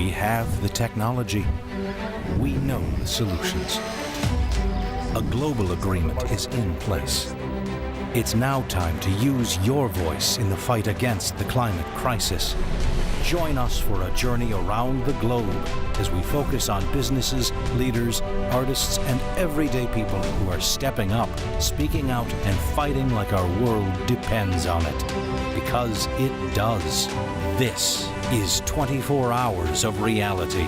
We have the technology. We know the solutions. A global agreement is in place. It's now time to use your voice in the fight against the climate crisis. Join us for a journey around the globe as we focus on businesses, leaders, artists, and everyday people who are stepping up, speaking out, and fighting like our world depends on it. Because it does. This is 24 Hours of Reality.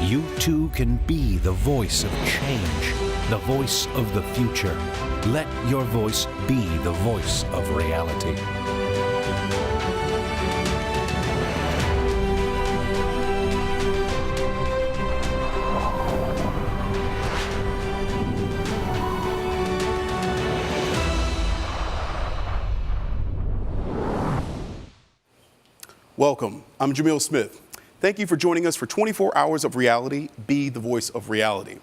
You too can be the voice of change, the voice of the future. Let your voice be the voice of reality. Welcome. I'm Jamil Smith. Thank you for joining us for 24 Hours of Reality, Be the Voice of Reality.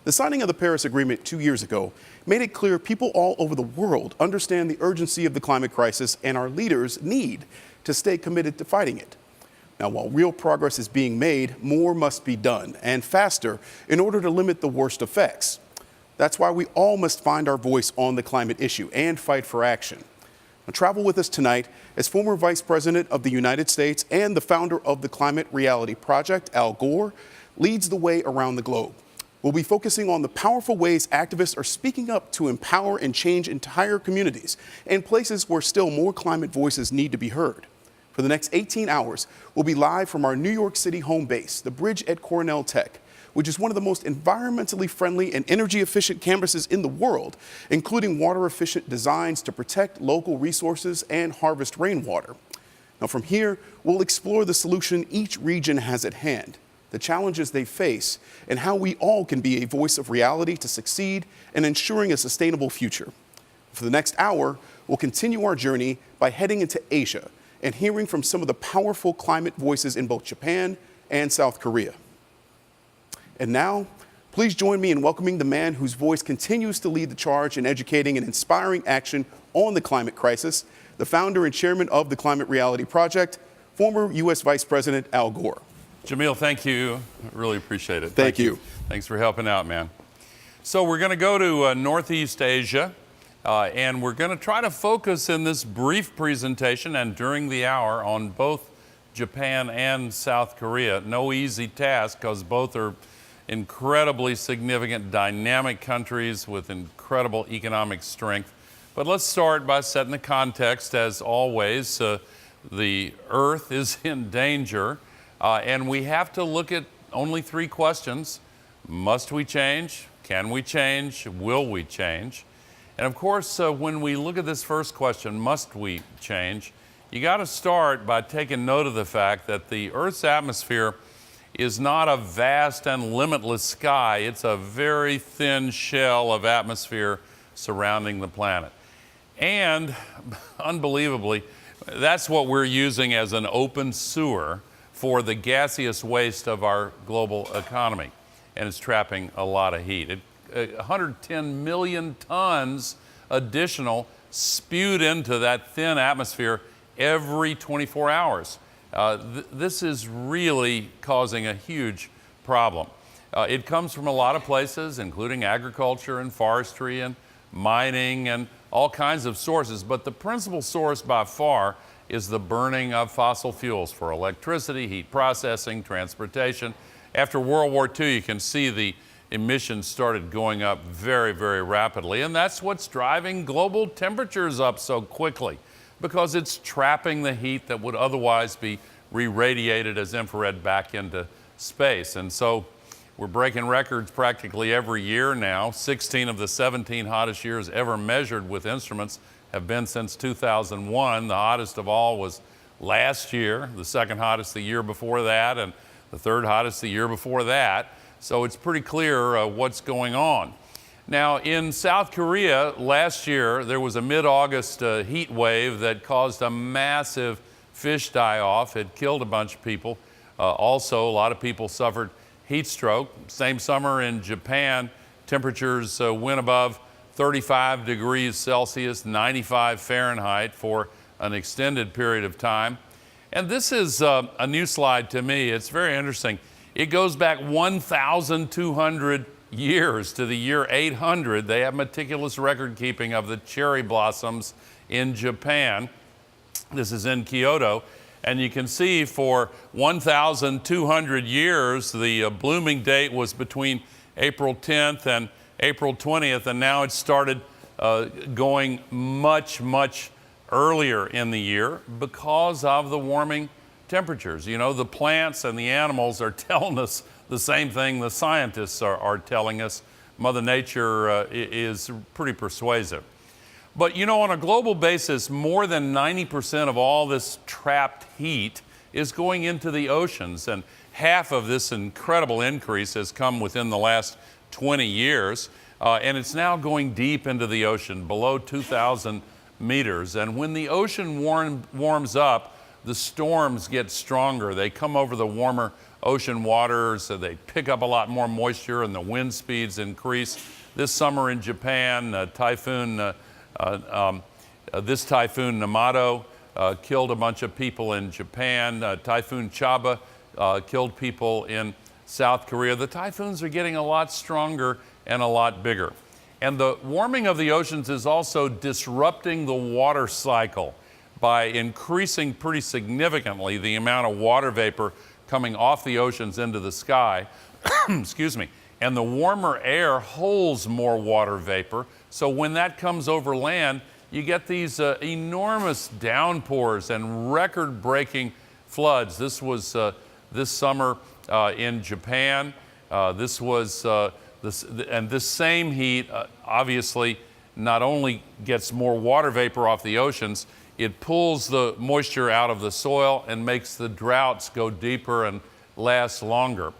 The signing of the Paris Agreement 2 years ago made it clear people all over the world understand the urgency of the climate crisis and our leaders need to stay committed to fighting it. Now, while real progress is being made, more must be done, and faster, in order to limit the worst effects. That's why we all must find our voice on the climate issue and fight for action. Now, travel with us tonight as former Vice President of the United States and the founder of the Climate Reality Project, Al Gore, leads the way around the globe. We'll be focusing on the powerful ways activists are speaking up to empower and change entire communities and places where still more climate voices need to be heard. For the next 18 hours, we'll be live from our New York City home base, the Bridge at Cornell Tech, which is one of the most environmentally friendly and energy-efficient campuses in the world, including water-efficient designs to protect local resources and harvest rainwater. Now, from here, we'll explore the solution each region has at hand, the challenges they face, and how we all can be a voice of reality to succeed in ensuring a sustainable future. For the next hour, we'll continue our journey by heading into Asia and hearing from some of the powerful climate voices in both Japan and South Korea. And now, please join me in welcoming the man whose voice continues to lead the charge in educating and inspiring action on the climate crisis, the founder and chairman of the Climate Reality Project, former U.S. Vice President Al Gore. Jamil, thank you. I really appreciate it. Thank you. Thanks for helping out, man. So we're going to go to Northeast Asia, and we're going to try to focus in this brief presentation and during the hour on both Japan and South Korea. No easy task, because both are incredibly significant, dynamic countries with incredible economic strength. But let's start by setting the context. As always, the Earth is in danger, and we have to look at only three questions. Must we change? Can we change? Will we change? And of course, when we look at this first question, must we change, you got to start by taking note of the fact that the Earth's atmosphere is not a vast and limitless sky. It's a very thin shell of atmosphere surrounding the planet. And unbelievably, that's what we're using as an open sewer for the gaseous waste of our global economy. And it's trapping a lot of heat. 110 million tons additional spewed into that thin atmosphere every 24 hours. This is really causing a huge problem. It comes from a lot of places, including agriculture and forestry and mining and all kinds of sources. But the principal source by far is the burning of fossil fuels for electricity, heat processing, transportation. After World War II, you can see the emissions started going up very, very rapidly. And that's what's driving global temperatures up so quickly, because it's trapping the heat that would otherwise be re-radiated as infrared back into space. And so we're breaking records practically every year now. 16 of the 17 hottest years ever measured with instruments have been since 2001. The hottest of all was last year, the second hottest the year before that, and the third hottest the year before that. So it's pretty clear what's going on. Now, in South Korea last year, there was a mid-August heat wave that caused a massive fish die-off. It killed a bunch of people. Also, a lot of people suffered heat stroke. Same summer in Japan, temperatures went above 35 degrees Celsius, 95 Fahrenheit for an extended period of time. And this is a new slide to me. It's very interesting. It goes back 1,200 years to the year 800. They have meticulous record keeping of the cherry blossoms in Japan. This is in Kyoto. And you can see for 1,200 years, the blooming date was between April 10th and April 20th, and now it's started going much, much earlier in the year because of the warming temperatures. You know, the plants and the animals are telling us the same thing the scientists are telling us. Mother Nature is pretty persuasive. But you know, on a global basis, more than 90% of all this trapped heat is going into the oceans, and half of this incredible increase has come within the last 20 years, and it's now going deep into the ocean, below 2,000 meters. And when the ocean warms up, the storms get stronger. They come over the warmer ocean waters, so they pick up a lot more moisture, and the wind speeds increase. This summer in Japan, this typhoon Namato killed a bunch of people in Japan. Typhoon Chaba killed people in South Korea. The typhoons are getting a lot stronger and a lot bigger. And the warming of the oceans is also disrupting the water cycle by increasing pretty significantly the amount of water vapor coming off the oceans into the sky. Excuse me. And the warmer air holds more water vapor. So when that comes over land, you get these enormous downpours and record-breaking floods. This was this summer in Japan. This same heat obviously not only gets more water vapor off the oceans, it pulls the moisture out of the soil and makes the droughts go deeper and last longer.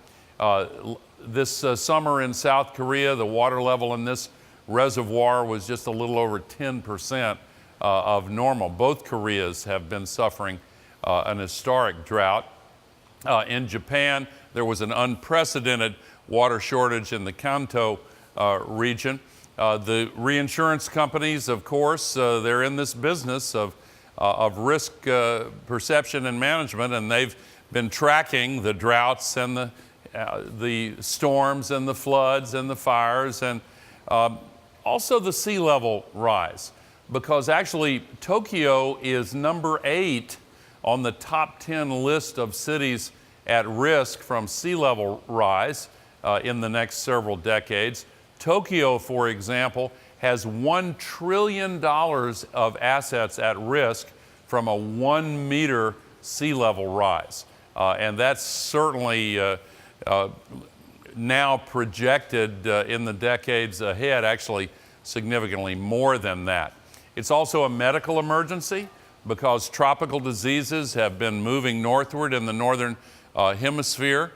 This summer in South Korea, the water level in this reservoir was just a little over 10% of normal. Both Koreas have been suffering an historic drought. In Japan, there was an unprecedented water shortage in the Kanto region. The reinsurance companies, of course, they're in this business of risk perception and management, and they've been tracking the droughts and the storms and the floods and the fires, and also the sea level rise, because actually Tokyo is number 8 on the top 10 list of cities at risk from sea level rise in the next several decades. Tokyo, for example, has $1 trillion of assets at risk from a 1 meter sea level rise. And that's certainly now projected in the decades ahead, actually significantly more than that. It's also a medical emergency because tropical diseases have been moving northward in the northern hemisphere.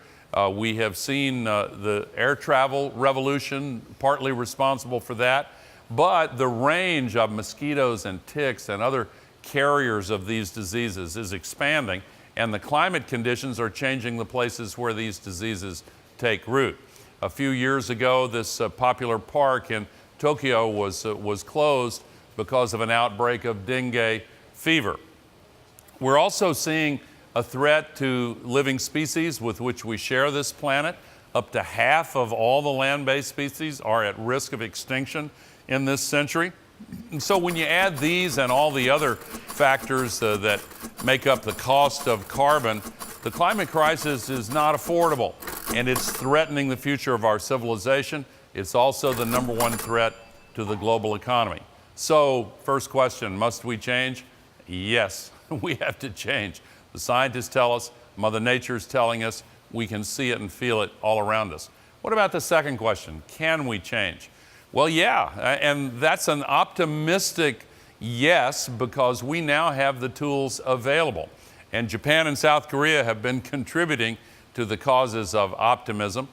We have seen the air travel revolution partly responsible for that, but the range of mosquitoes and ticks and other carriers of these diseases is expanding, and the climate conditions are changing the places where these diseases take root. A few years ago, this popular park in Tokyo was closed because of an outbreak of dengue fever. We're also seeing a threat to living species with which we share this planet. Up to half of all the land-based species are at risk of extinction in this century. And so when you add these and all the other factors that make up the cost of carbon, the climate crisis is not affordable, and it's threatening the future of our civilization. It's also the #1 threat to the global economy. So, first question, must we change? Yes, we have to change. The scientists tell us, Mother Nature is telling us, we can see it and feel it all around us. What about the second question? Can we change? Well, yeah, and that's an optimistic yes, because we now have the tools available. And Japan and South Korea have been contributing to the causes of optimism.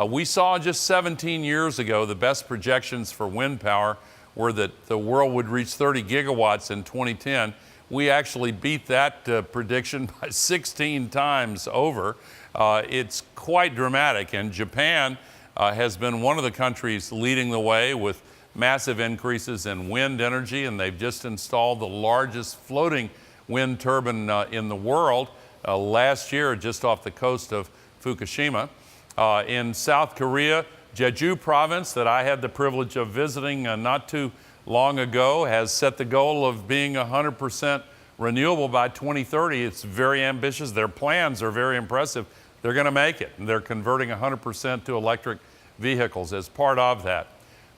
We saw just 17 years ago the best projections for wind power were that the world would reach 30 gigawatts in 2010. We actually beat that prediction by 16 times over. It's quite dramatic, and Japan has been one of the countries leading the way with massive increases in wind energy, and they've just installed the largest floating wind turbine in the world last year, just off the coast of Fukushima. In South Korea, Jeju province, that I had the privilege of visiting not too long ago, has set the goal of being 100% renewable by 2030. It's very ambitious. Their plans are very impressive. They're going to make it, and they're converting 100% to electric vehicles as part of that.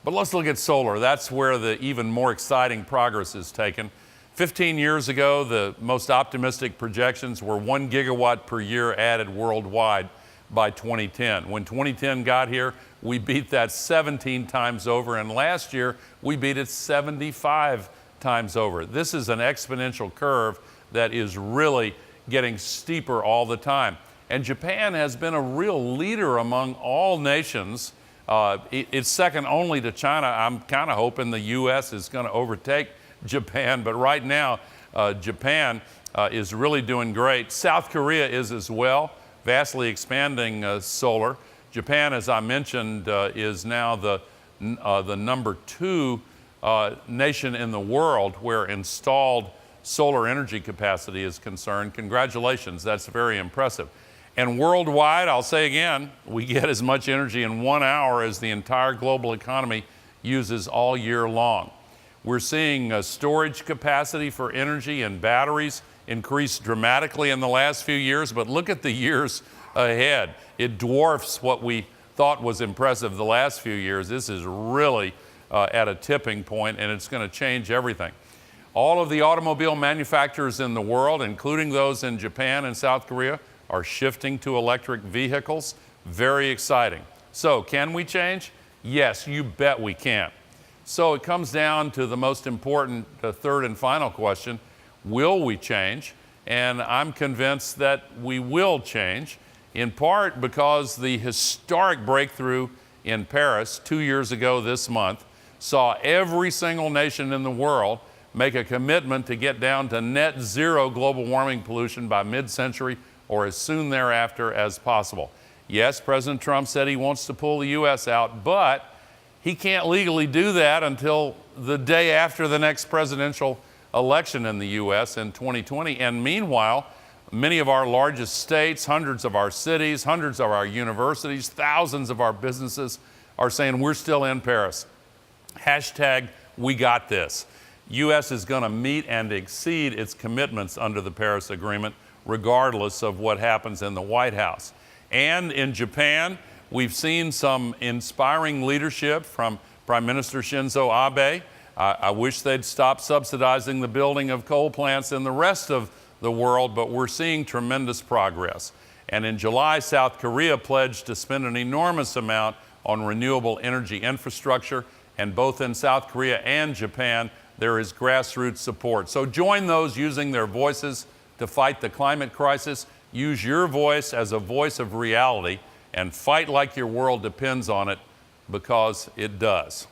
But let's look at solar. That's where the even more exciting progress is taken. 15 years ago, the most optimistic projections were 1 gigawatt per year added worldwide by 2010. When 2010 got here, we beat that 17 times over, and last year we beat it 75 times over. This is an exponential curve that is really getting steeper all the time. And Japan has been a real leader among all nations. It's second only to China. I'm kind of hoping the U.S. is going to overtake Japan, but right now Japan is really doing great. South Korea is as well, vastly expanding solar. Japan, as I mentioned, is now the number 2 nation in the world where installed solar energy capacity is concerned. Congratulations, that's very impressive. And worldwide, I'll say again, we get as much energy in 1 hour as the entire global economy uses all year long. We're seeing storage capacity for energy and batteries increase dramatically in the last few years, but look at the years ahead. It dwarfs what we thought was impressive the last few years. This is really at a tipping point, and it's going to change everything. All of the automobile manufacturers in the world, including those in Japan and South Korea, are shifting to electric vehicles. Very exciting. So can we change? Yes, you bet we can. So it comes down to the most important third and final question: will we change? And I'm convinced that we will change, in part because the historic breakthrough in Paris 2 years ago this month saw every single nation in the world make a commitment to get down to net zero global warming pollution by mid-century or as soon thereafter as possible. Yes, President Trump said he wants to pull the U.S. out, but he can't legally do that until the day after the next presidential election in the U.S. in 2020. And meanwhile, many of our largest states, hundreds of our cities, hundreds of our universities, thousands of our businesses are saying we're still in Paris. Hashtag we got this. U.S. is going to meet and exceed its commitments under the Paris Agreement, regardless of what happens in the White House. And in Japan, we've seen some inspiring leadership from Prime Minister Shinzo Abe. I wish they'd stop subsidizing the building of coal plants in the rest of the world, but we're seeing tremendous progress. And in July, South Korea pledged to spend an enormous amount on renewable energy infrastructure, and both in South Korea and Japan, there is grassroots support. So join those using their voices to fight the climate crisis. Use your voice as a voice of reality and fight like your world depends on it, because it does.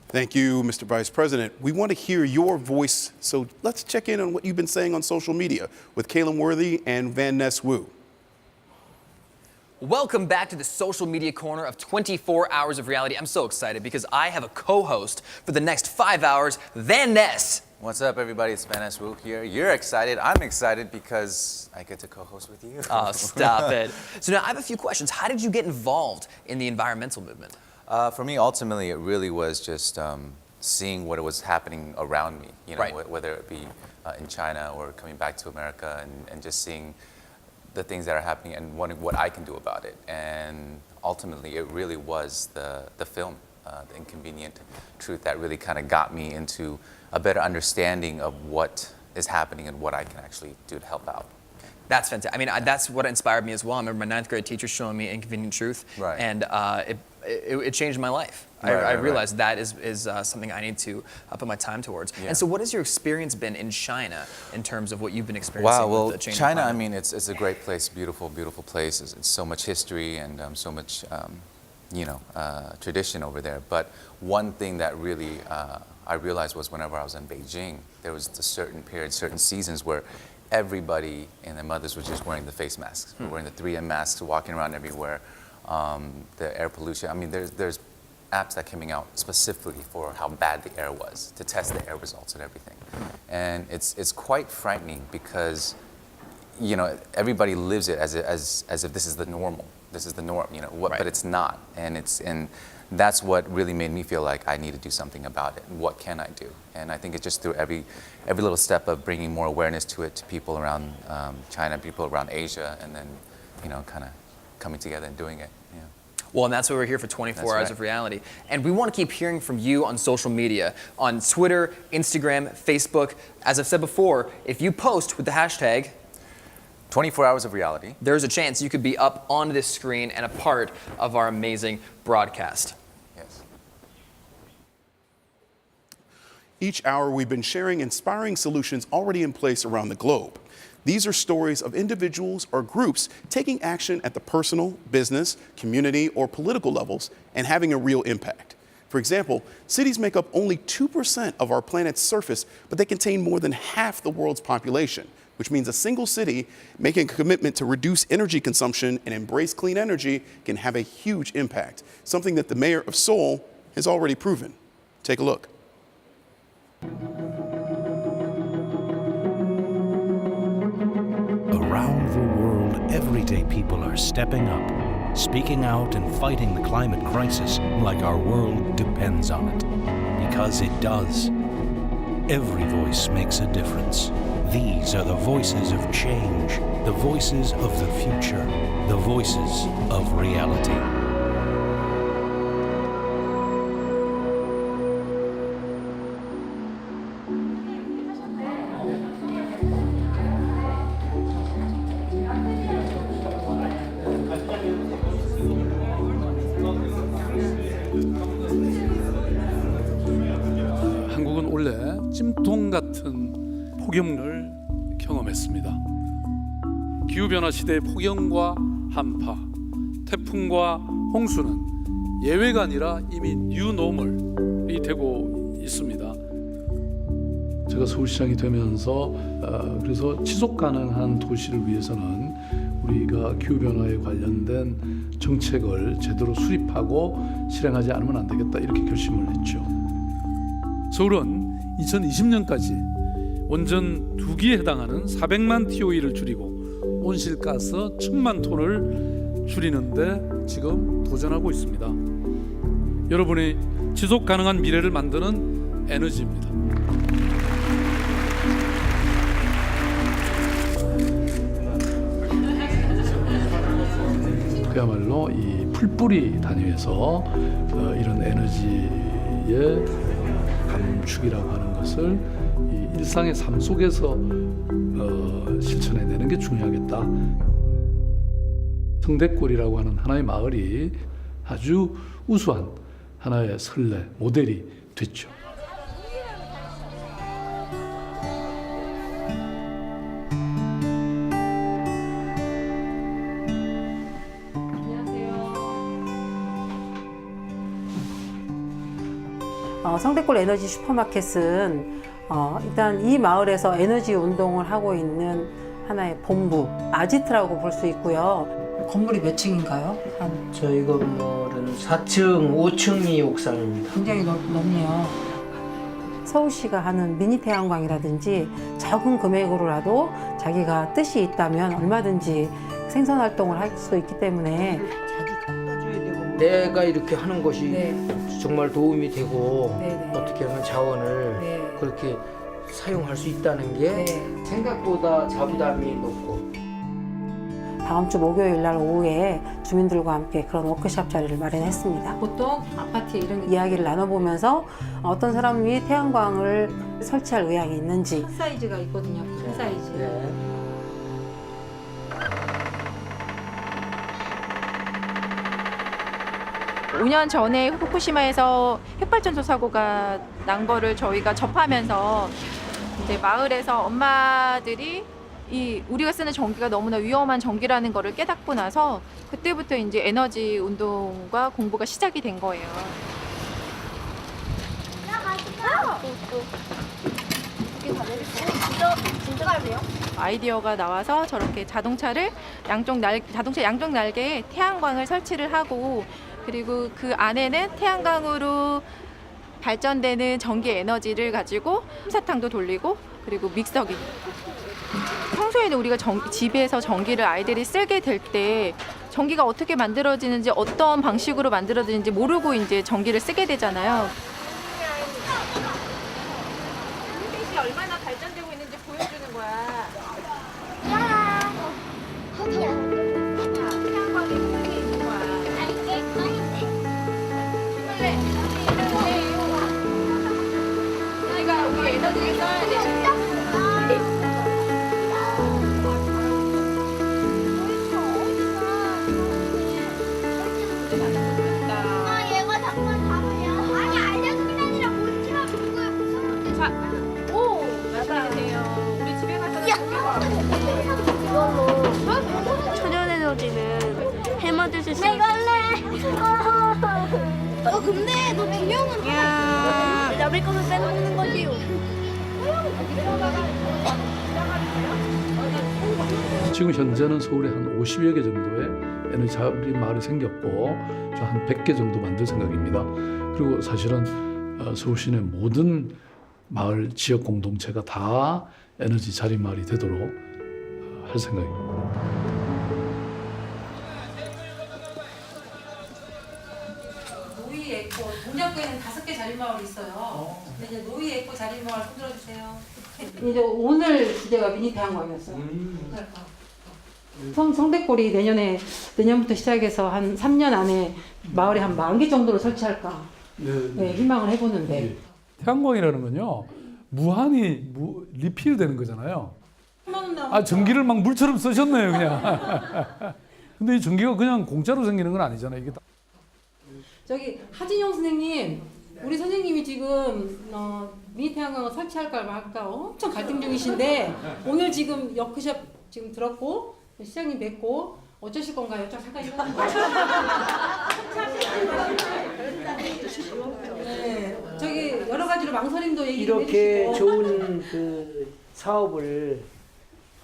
Thank you, Mr. Vice President. We want to hear your voice, so let's check in on what you've been saying on social media with Kaylin Worthy and Van Ness Wu. Welcome back to the social media corner of 24 Hours of Reality. I'm so excited because I have a co-host for the next 5 hours, Van Ness. What's up, everybody? It's Van Ness Wu here. You're excited. I'm excited because I get to co-host with you. Oh, stop it. So now I have a few questions. How did you get involved in the environmental movement? For me, ultimately, it really was just seeing what was happening around me, you know, Right. whether it be in China or coming back to America, and just seeing the things that are happening and wondering what I can do about it. And ultimately, it really was the film, The Inconvenient Truth, that really kind of got me into a better understanding of what is happening and what I can actually do to help out. That's fantastic. I mean, that's what inspired me as well. I remember my 9th grade teacher showing me Inconvenient Truth, Right. and it changed my life. I Right. realized that is something I need to put my time towards. Yeah. And so what has your experience been in China in terms of what you've been experiencing Wow, well, with the change China, of I climate? mean, it's a great place, beautiful, beautiful place. It's so much history and so much, tradition over there. But one thing that really I realized was whenever I was in Beijing, there was a certain period, certain seasons where everybody and their mothers were just wearing the face masks, wearing the 3M masks, walking around everywhere. The air pollution. I mean, there's apps that coming out specifically for how bad the air was, to test the air results and everything. And it's quite frightening because, you know, everybody lives it as if this is the normal. This is the norm, you know, Right. but it's not. And that's what really made me feel like I need to do something about it. What can I do? And I think it's just through every little step of bringing more awareness to it to people around China, people around Asia, and then, you know, kind of coming together and doing it. Yeah. Well, and that's why we're here for 24 That's Hours right. of Reality. And we want to keep hearing from you on social media, on Twitter, Instagram, Facebook. As I've said before, if you post with the hashtag, 24 Hours of Reality. there's a chance you could be up on this screen and a part of our amazing broadcast. Yes. Each hour, we've been sharing inspiring solutions already in place around the globe. These are stories of individuals or groups taking action at the personal, business, community, or political levels and having a real impact. For example, cities make up only 2% of our planet's surface, but they contain more than half the world's population, which means a single city making a commitment to reduce energy consumption and embrace clean energy can have a huge impact, something that the mayor of Seoul has already proven. Take a look. Around the world, everyday people are stepping up, speaking out and fighting the climate crisis like our world depends on it. Because it does. Every voice makes a difference. These are the voices of change, the voices of the future, the voices of reality. 한국은 원래 찜통 같은 폭염을 경험했습니다. 기후변화 시대의 폭염과 한파, 태풍과 홍수는 예외가 아니라 이미 뉴노멀이 되고 있습니다. 제가 서울시장이 되면서 그래서 지속 가능한 도시를 위해서는 우리가 기후변화에 관련된 정책을 제대로 수립하고 실행하지 않으면 안 되겠다 이렇게 결심을 했죠. 서울은 2020년까지 원전 2기에 해당하는 400만 TOE를 줄이고 온실가스 1000만 톤을 줄이는데 지금 도전하고 있습니다. 여러분이 지속 가능한 미래를 만드는 에너지입니다. 그야말로 이 풀뿌리 단위에서 이런 에너지의 감축이라고 하는 것을 이 일상의 삶 속에서 실천해내는 게 중요하겠다. 성대골이라고 하는 하나의 마을이 아주 우수한 하나의 선례, 모델이 됐죠. 성대골 에너지 슈퍼마켓은 일단 이 마을에서 에너지 운동을 하고 있는 하나의 본부, 아지트라고 볼 수 있고요. 건물이 몇 층인가요? 저희 건물은 4층, 5층이 옥상입니다. 굉장히 넓네요. 서울시가 하는 미니 태양광이라든지 적은 금액으로라도 자기가 뜻이 있다면 얼마든지 생선 활동을 할 수 있기 때문에 내가 이렇게 하는 것이 네. 정말 도움이 되고 네네. 어떻게 하면 자원을 네. 그렇게 사용할 수 있다는 게 네. 생각보다 자부담이 높고. 다음 주 목요일 날 오후에 주민들과 함께 그런 워크숍 자리를 마련했습니다. 보통 아파트에 이런 이야기를 나눠보면서 어떤 사람이 태양광을 설치할 의향이 있는지 큰 사이즈가 있거든요. 큰 사이즈. 네. 오 년 전에 후쿠시마에서 핵발전소 사고가 난 거를 저희가 접하면서 이제 마을에서 엄마들이 우리가 쓰는 전기가 너무나 위험한 전기라는 거를 깨닫고 나서 그때부터 이제 에너지 운동과 공부가 시작이 된 거예요. 진짜 갈래요? 아이디어가 나와서 저렇게 자동차 양쪽 날개에 태양광을 설치를 하고 그리고 그 안에는 태양광으로 발전되는 전기 에너지를 가지고 솜사탕도 돌리고 그리고 믹서기. 평소에는 우리가 집에서 전기를 아이들이 쓰게 될 때 전기가 어떻게 만들어지는지 어떤 방식으로 만들어지는지 모르고 이제 전기를 쓰게 되잖아요. 인터넷이 얼마나 발전되고 있는지 보여주는 거야. 태양광이 공중에 있는 거야. 우리가 우리 에너지를 써야 돼. 얘가 잠깐 잡으냐? 아니 알려주는 게 아니라 본체가 누구야? 무슨 문제? 자, 오, 맞아요. 우리 집에 가서 천연 에너지는 해 만들 수 있어. 내가 할래. 근데 너 균형은 남의 것을 빼먹는 거지. 지금 현재는 서울에 한 50여 개 정도의 에너지 자립 마을이 생겼고 한 100개 정도 만들 생각입니다. 그리고 사실은 서울 시내 모든 마을 지역 공동체가 다 에너지 자립 마을이 되도록 할 생각입니다. 노이 에코 동작구에는 5개 자립마을이 있어요. 근데 이제 노이 에코 자립마을 손들어주세요. 이제 오늘 주제가 미니 태양광이었어요. 성대골이 내년부터 시작해서 한 3년 안에 마을에 한 10,000개 정도를 설치할까 네, 희망을 해보는데. 네. 태양광이라는 건요 무한히 리필되는 거잖아요. 전기를 막 물처럼 쓰셨네요 그냥. 근데 이 전기가 그냥 공짜로 생기는 건 아니잖아요. 이게 다. 저기 하진영 선생님, 우리 선생님이 지금 미니 태양광을 설치할까 말까 엄청 갈등 중이신데 오늘 지금 워크숍 지금 들었고 시장님 뵙고 어쩌실 건가요? 잠깐 네, 저기 여러 가지로 망설임도 얘기 좀 이렇게 해주시고. 좋은 그 사업을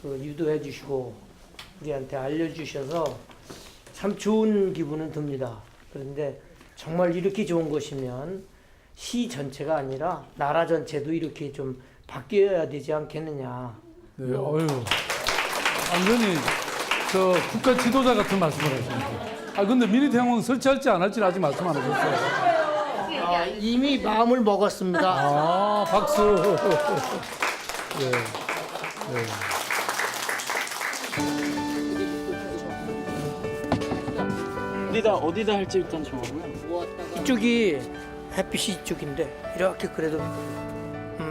유도해 주시고 우리한테 알려주셔서 참 좋은 기분은 듭니다. 그런데 정말 이렇게 좋은 것이면 시 전체가 아니라 나라 전체도 이렇게 좀 바뀌어야 되지 않겠느냐. 네, 완전히 저 국가 지도자 같은 말씀을 하십니다. 근데 미니 태양광 설치할지 안 할지는 아직 말씀 안 하셨어요. 이미 마음을 먹었습니다. 박수. 네. 네. 어디다 할지 일단 정하고요. 이쪽이 햇빛이 이쪽인데 이렇게 그래도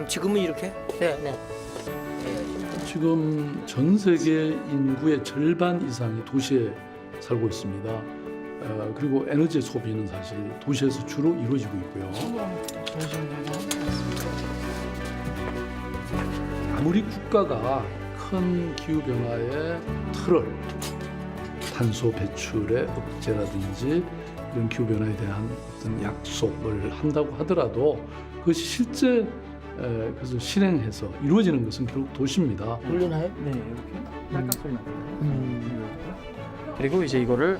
지금은 이렇게 네. 지금 전 세계 인구의 절반 이상이 도시에 살고 있습니다. 그리고 에너지 소비는 사실 도시에서 주로 이루어지고 있고요. 아무리 국가가 큰 기후 변화의 틀을 탄소 배출의 억제라든지 이런 기후 변화에 대한 어떤 약속을 한다고 하더라도 그것이 실제 그래서 실행해서 이루어지는 것은 결국 도시입니다. 돌리나요? 네, 이렇게 딸깍 소리 나요. 그리고 이제 이거를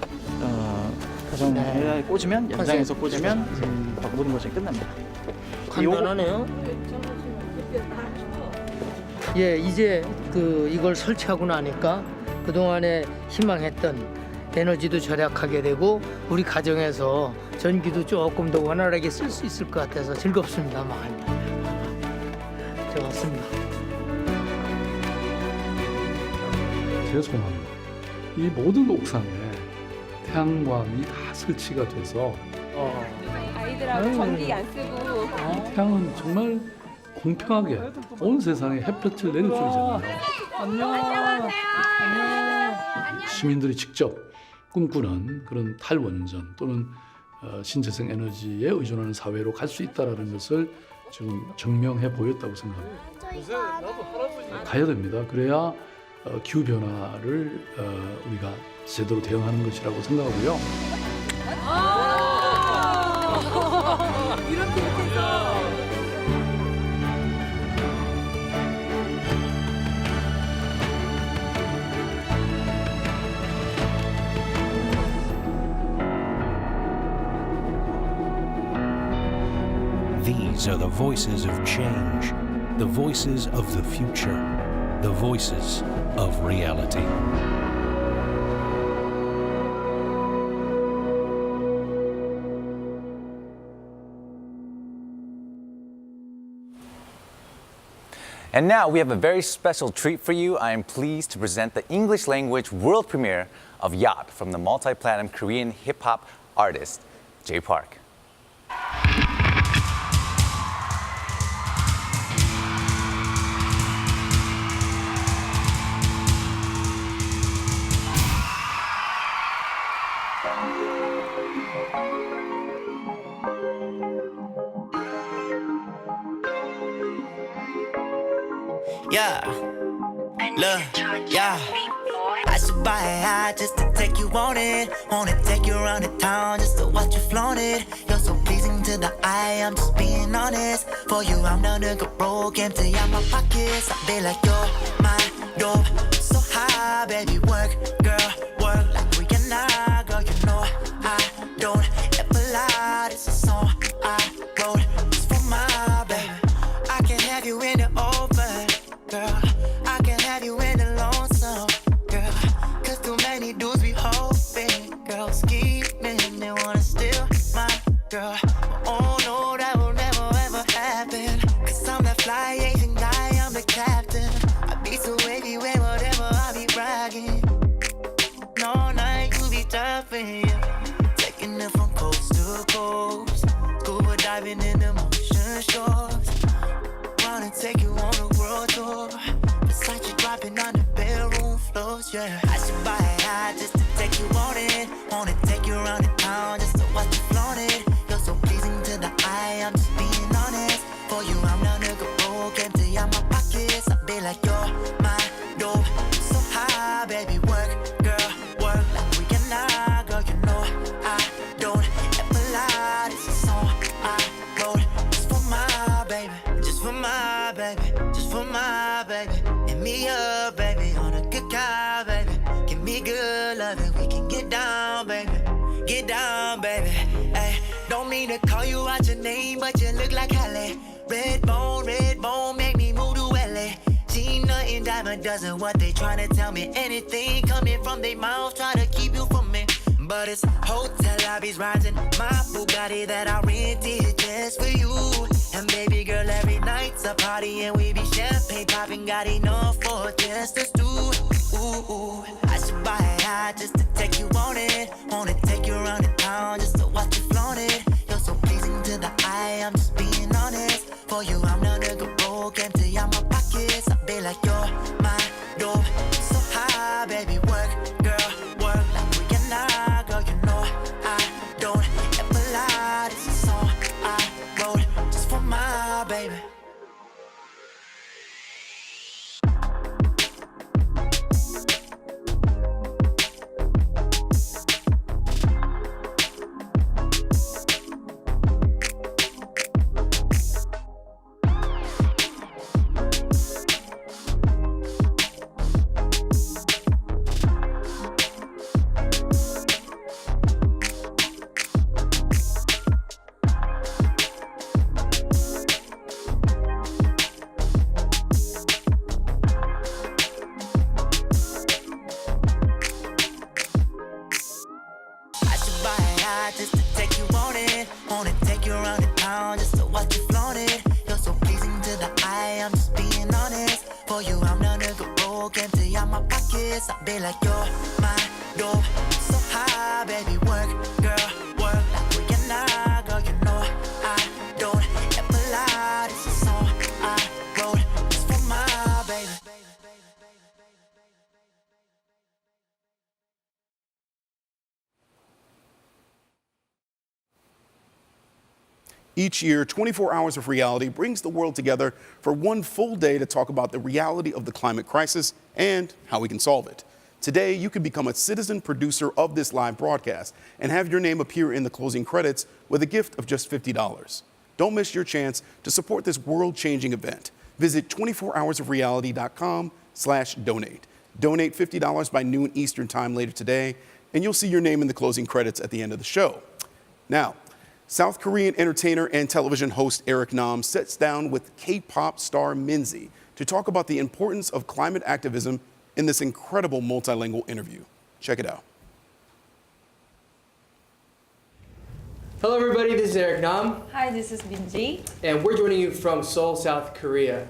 가정에 꽂으면 연장해서 꽂으면 모든 것이 끝납니다. 간단하네요. 예, 이제 이걸 설치하고 나니까 그동안에 희망했던 에너지도 절약하게 되고 우리 가정에서 전기도 조금 더 원활하게 쓸 수 있을 것 같아서 즐겁습니다. 많이. 좋았습니다. 제 소망은 이 모든 옥상에 태양광이 다 설치가 돼서 아이들하고 전기 안 쓰고 이 태양은 정말 공평하게 온 세상에 햇볕을 내려주잖아요. 안녕하세요. 시민들이 직접 꿈꾸는 그런 탈원전 또는 신재생 에너지에 의존하는 사회로 갈 수 있다는 것을 지금 증명해 보였다고 생각합니다. 가야 됩니다. 그래야 기후 변화를 우리가 제대로 대응하는 것이라고 생각하고요. 이렇게 해서 The These are the voices of change, the voices of the future, the voices of reality. And now we have a very special treat for you. I am pleased to present the English language world premiere of Yacht from the multi-platinum Korean hip-hop artist, Jay Park. Yeah, look, yeah. I should buy a yacht just to take you on it. Wanna take you around the town just to watch you flaunt it. You're so pleasing to the eye, I'm just being honest. For you, I'm the nigga broke, empty out my pockets. I be like, you're my dope, so high, baby, work, girl, work like Rihanna, girl, you know I don't ever lie. This is a song I wrote just for my baby. I can have you in the open, girl. I can have you in the lonesome, girl. Cause too many dudes be hoping, girl, scheming, they wanna steal my girl. But oh no, that will never ever happen. Cause I'm that fly Asian guy, I'm the captain. I be so wavy with whatever I be bragging. No night you be tapping, taking it from coast to coast. Scuba diving in the motion shores. Wanna take you on a world tour. Besides you dropping on the bedroom floors, yeah. I should buy a yacht just to take you on it. Wanna take you around the town just to watch you flaunt it. You're so pleasing to the eye, I'm just being honest. For you, I'm the nigga broke, empty out my pockets. I be like, you're my dope, so high, baby, work, girl, work like Rihanna, girl, you know I don't ever lie. This is a song I wrote just for my baby, just for my baby, just for my baby. Hit me up, baby, on a good car, baby. Give me good loving, we can get down, baby. Get down, baby. Ay, don't mean to call you out your name, but you look like Halle. Red bone, make me move to LA. Gina and Diamond doesn't what they tryna tell me. Anything coming from their mouth, try to keep you from me. But it's hotel lobbies rising, my Bugatti that I rented just for you. And baby girl, every night's a party and we be champagne popping, got enough for just us two. Ooh, I should buy a yacht just to take you on it. Wanna take you around the town just to watch you flaunt it. You're so pleasing to the eye, I'm just being honest. For you, I'm the nigga broke, empty out my pockets. I be like, you're my dope, so high, baby, work, girl, work like Rihanna, girl, you know I don't ever lie. This is a song I wrote just for my baby. Just to take you on it. Wanna take you around the town just to watch you flaunt it. You're so pleasing to the eye, I'm just being honest. For you, I'm the nigga broke, empty out my pockets. I be like, you're my dope, so high, baby, work, girl, work like Rihanna, girl, you know I don't ever lie. This is a song I wrote just for my baby. Each year, 24 Hours of Reality brings the world together for one full day to talk about the reality of the climate crisis and how we can solve it. Today, you can become a citizen producer of this live broadcast and have your name appear in the closing credits with a gift of just $50. Don't miss your chance to support this world-changing event. Visit 24hoursofreality.com/donate. Donate $50 by noon Eastern Time later today, and you'll see your name in the closing credits at the end of the show. Now, South Korean entertainer and television host Eric Nam sits down with K-pop star Minzy to talk about the importance of climate activism in this incredible multilingual interview. Check it out. Hello everybody, this is Eric Nam. Hi, this is Minzy. And we're joining you from Seoul, South Korea.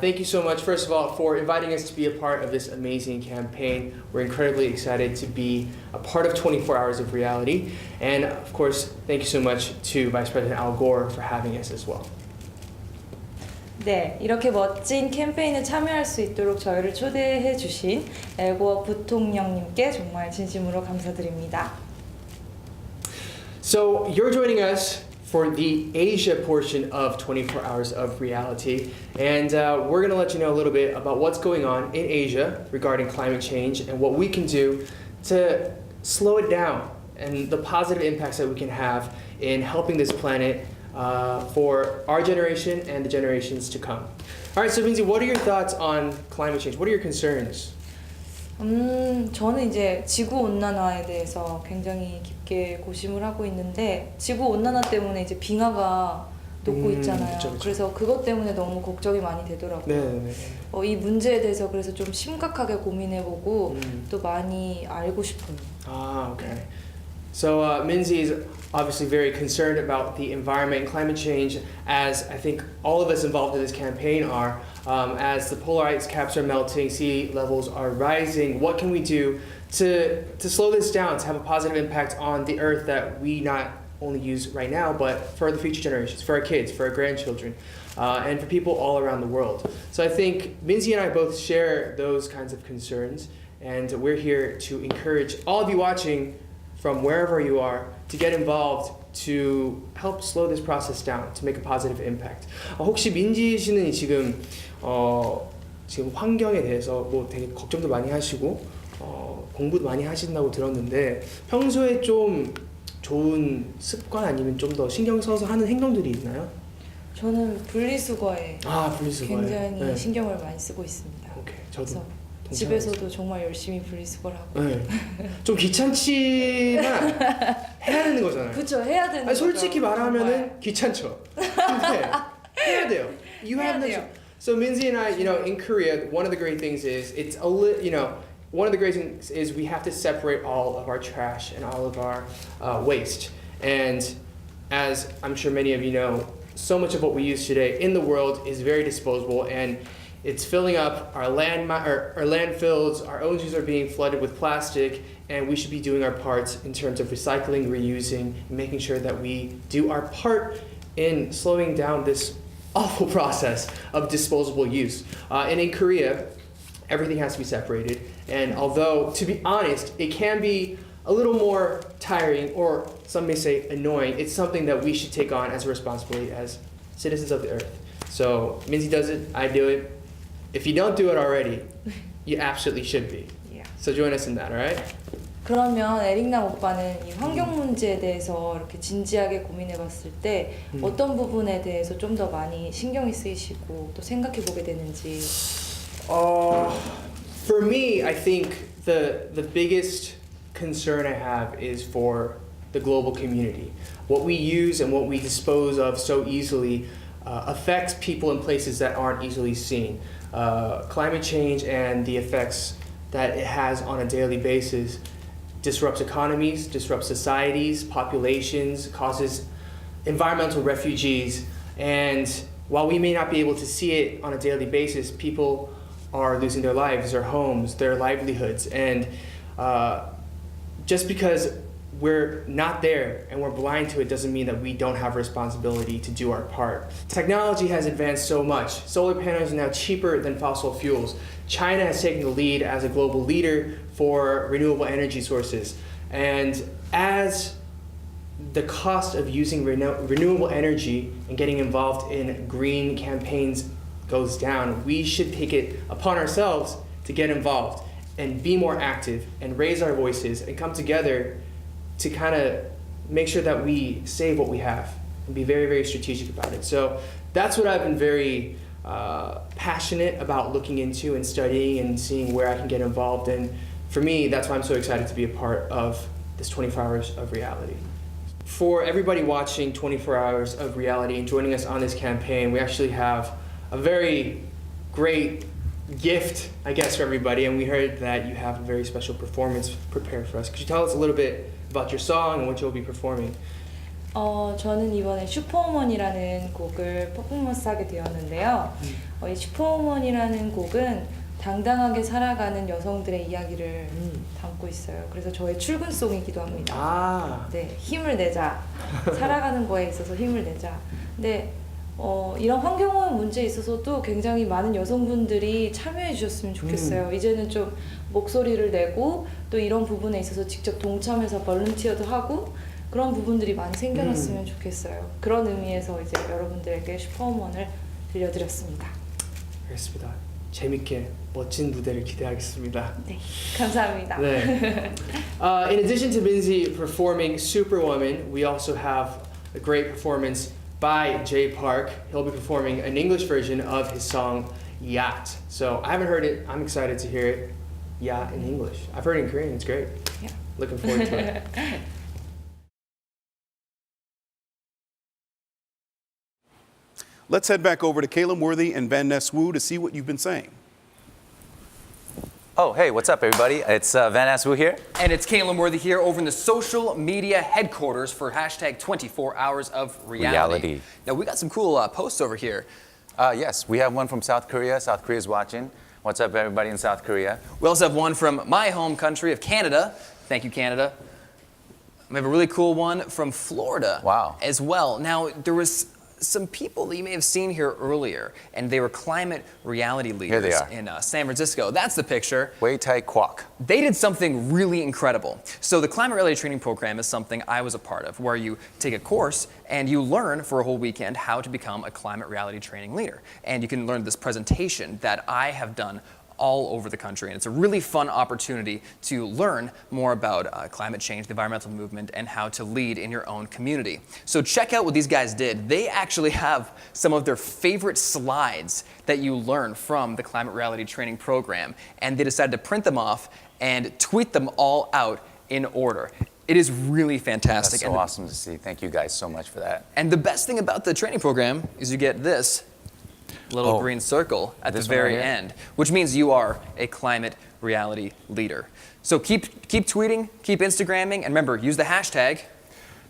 Thank you so much, first of all, for inviting us to be a part of this amazing campaign. We're incredibly excited to be a part of 24 Hours of Reality. And of course, thank you so much to Vice President Al Gore for having us as well. 네, 이렇게 멋진 캠페인에 참여할 수 있도록 저희를 초대해 주신 엘 고어 부통령님께 정말 진심으로 감사드립니다. So you're joining us for the Asia portion of 24 Hours of Reality. And we're going to let you know a little bit about what's going on in Asia regarding climate change and what we can do to slow it down and the positive impacts that we can have in helping this planet for our generation and the generations to come. All right, so Minzy, what are your thoughts on climate change? What are your concerns? 저는 이제 지구 온난화에 대해서 굉장히 깊게 고심을 하고 있는데 지구 온난화 때문에 이제 빙하가 녹고 있잖아요. 그쵸. 그래서 그것 때문에 너무 걱정이 많이 되더라고요. 네. 이 문제에 대해서 그래서 좀 심각하게 고민해보고 또 많이 알고 싶어요. Okay. So Minzy is obviously very concerned about the environment and climate change, as I think all of us involved in this campaign are. As the polar ice caps are melting, sea levels are rising, what can we do to slow this down, to have a positive impact on the earth that we not only use right now, but for the future generations, for our kids, for our grandchildren, and for people all around the world. So I think Minzy and I both share those kinds of concerns, and we're here to encourage all of you watching from wherever you are to get involved to help slow this process down, to make a positive impact. 혹시 민지 씨는 지금 환경에 대해서 뭐 되게 걱정도 많이 하시고 공부도 많이 하신다고 들었는데 평소에 좀 좋은 습관 아니면 좀 더 신경 써서 하는 행동들이 있나요? 저는 분리수거에 분리수거에. 굉장히 네. 신경을 많이 쓰고 있습니다. 오케이, 저도 그래서 집에서도 정말 열심히 분리수거를 하고. 네. 좀 귀찮지만 해야 되는 거잖아요. 그렇죠, 해야 되는 아니, 솔직히 거죠, 말하면은 정말. 귀찮죠. 근데 해야 돼요. You have no choice. So Minzy and I, in Korea, one of the great things is one of the great things is we have to separate all of our trash and all of our waste. And as I'm sure many of you know, so much of what we use today in the world is very disposable, and it's filling up our landfills. Our oceans are being flooded with plastic, and we should be doing our part in terms of recycling, reusing, and making sure that we do our part in slowing down this awful process of disposable use. And in Korea, everything has to be separated. And although, to be honest, it can be a little more tiring, or some may say annoying, it's something that we should take on as a responsibility as citizens of the earth. So Minzy does it, I do it. If you don't do it already, you absolutely should be. Yeah. So join us in that, all right? 그러면 에릭남 오빠는 이 환경 문제에 대해서 이렇게 진지하게 고민해봤을 때 어떤 부분에 대해서 좀 더 많이 신경이 쓰이시고 또 생각해보게 되는지. For me, I think the biggest concern I have is for the global community. What we use and what we dispose of so easily affects people in places that aren't easily seen. Climate change and the effects that it has on a daily basis disrupts economies, disrupts societies, populations, causes environmental refugees, and while we may not be able to see it on a daily basis, people are losing their lives, their homes, their livelihoods, and just because we're not there and we're blind to it doesn't mean that we don't have a responsibility to do our part. Technology has advanced so much. Solar panels are now cheaper than fossil fuels. China has taken the lead as a global leader for renewable energy sources. And as the cost of using renewable energy and getting involved in green campaigns goes down, we should take it upon ourselves to get involved and be more active and raise our voices and come together to kind of make sure that we save what we have and be very, very strategic about it. So that's what I've been very passionate about looking into and studying and seeing where I can get involved. And for me, that's why I'm so excited to be a part of this 24 Hours of Reality. for everybody watching 24 Hours of Reality and joining us on this campaign, we actually have a very great gift, I guess, for everybody, and we heard that you have a very special performance prepared for us. Could you tell us a little bit about your song and what you'll be performing? 저는 이번에 슈퍼우먼이라는 곡을 퍼포먼스하게 되었는데요. 이 슈퍼우먼이라는 곡은 당당하게 살아가는 여성들의 이야기를 담고 있어요. 그래서 저의 출근송이기도 합니다. 네, 힘을 내자. 살아가는 거에 있어서 힘을 내자. 근데 이런 환경오염 문제에 있어서도 굉장히 많은 여성분들이 참여해 주셨으면 좋겠어요. 이제는 좀 목소리를 내고 또 이런 부분에 있어서 직접 동참해서 볼런티어도 하고 그런 부분들이 많이 생겨났으면 좋겠어요. 그런 의미에서 이제 여러분들에게 슈퍼우먼을 들려드렸습니다. 알겠습니다. 재밌게 멋진 무대를 기대하겠습니다. 네, 감사합니다. 네. In addition to Minzy performing Superwoman, we also have a great performance by Jay Park. He'll be performing an English version of his song Yacht. So I haven't heard it. I'm excited to hear it. Yacht in English. I've heard it in Korean. It's great. Yeah. Looking forward to it. Let's head back over to Caleb Worthy and Van Ness Wu to see what you've been saying. Oh, hey, what's up, everybody? It's Van Ness Wu here. And it's Caleb Worthy here over in the social media headquarters for hashtag 24 Hours of Reality. Now, we got some cool posts over here. Yes, we have one from South Korea. South Korea's watching. What's up, everybody in South Korea? We also have one from my home country of Canada. Thank you, Canada. We have a really cool one from Florida as well. Now, there was some people that you may have seen here earlier, and they were climate reality leaders in San Francisco. That's the picture. Wei Tai Kwok. They did something really incredible. So the climate reality training program is something I was a part of, where you take a course and you learn for a whole weekend how to become a climate reality training leader. And you can learn this presentation that I have done all over the country. And it's a really fun opportunity to learn more about climate change, the environmental movement, and how to lead in your own community. So check out what these guys did. They actually have some of their favorite slides that you learn from the Climate Reality Training Program. And they decided to print them off and tweet them all out in order. It is really fantastic. That's so awesome to see. Thank you guys so much for that. And the best thing about the training program is you get this little green circle at the very end, which means you are a climate reality leader. So keep tweeting, keep Instagramming, and remember, use the hashtag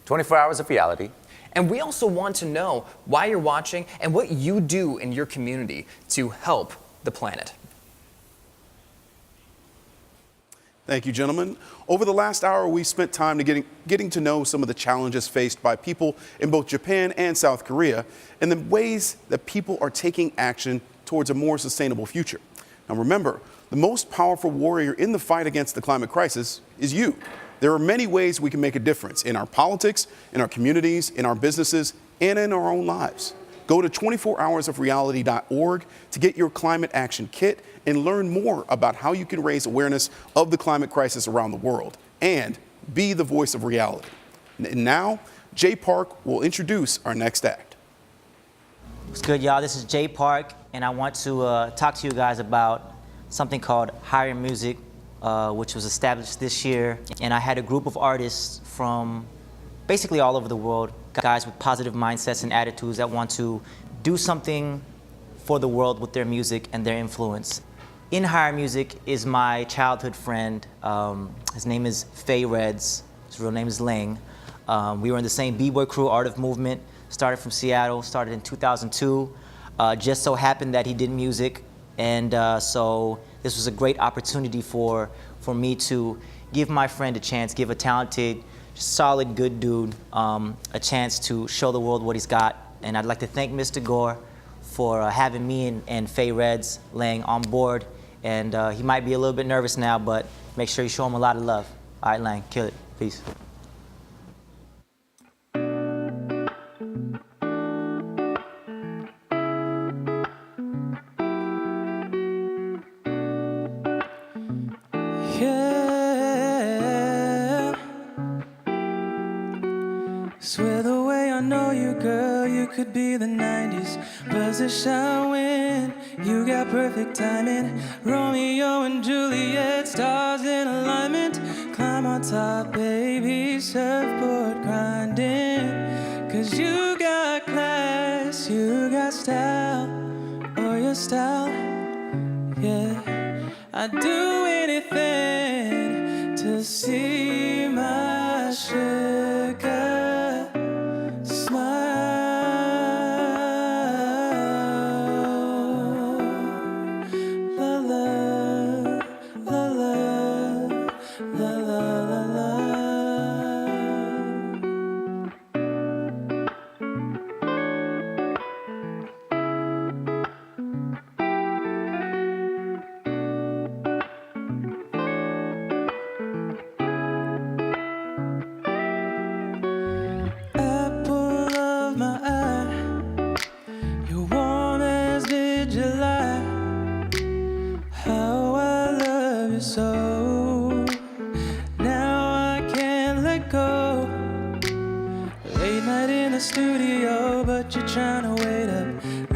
24 Hours of Reality. And we also want to know why you're watching and what you do in your community to help the planet. Thank you, gentlemen. Over the last hour, we spent time getting to know some of the challenges faced by people in both Japan and South Korea and the ways that people are taking action towards a more sustainable future. Now remember, the most powerful warrior in the fight against the climate crisis is you. There are many ways we can make a difference in our politics, in our communities, in our businesses, and in our own lives. Go to 24hoursofreality.org to get your climate action kit and learn more about how you can raise awareness of the climate crisis around the world and be the voice of reality. And now, Jay Park will introduce our next act. What's good, y'all? This is Jay Park, and I want to talk to you guys about something called Higher Music, which was established this year. And I had a group of artists from basically all over the world, guys with positive mindsets and attitudes that want to do something for the world with their music and their influence. In Higher Music is my childhood friend. His name is Phe Reds. His real name is Ling. We were in the same b-boy crew, Art of Movement. Started from Seattle, started in 2002. Just so happened that he did music, and so this was a great opportunity for me to give my friend a chance, give a talented, solid, good dude a chance to show the world what he's got. And I'd like to thank Mr. Gore for having me and Phe Reds laying on board. And he might be a little bit nervous now, but make sure you show him a lot of love. All right, Lang, kill it. Peace. Yeah. Swear the way I know you, girl, you could be the 90s. Position when you got perfect timing. Romeo and Juliet, stars in alignment. Climb I'm on top, baby, surfboard grinding. 'Cause you got class, you got style, or your style, yeah. I'd do anything to see my sugar smile. La la, la la, la la la la. Apple of my eye, you're warm as mid-July. How I love you so. Now I can't let go. Late night in the studio, but you're trying to wait up.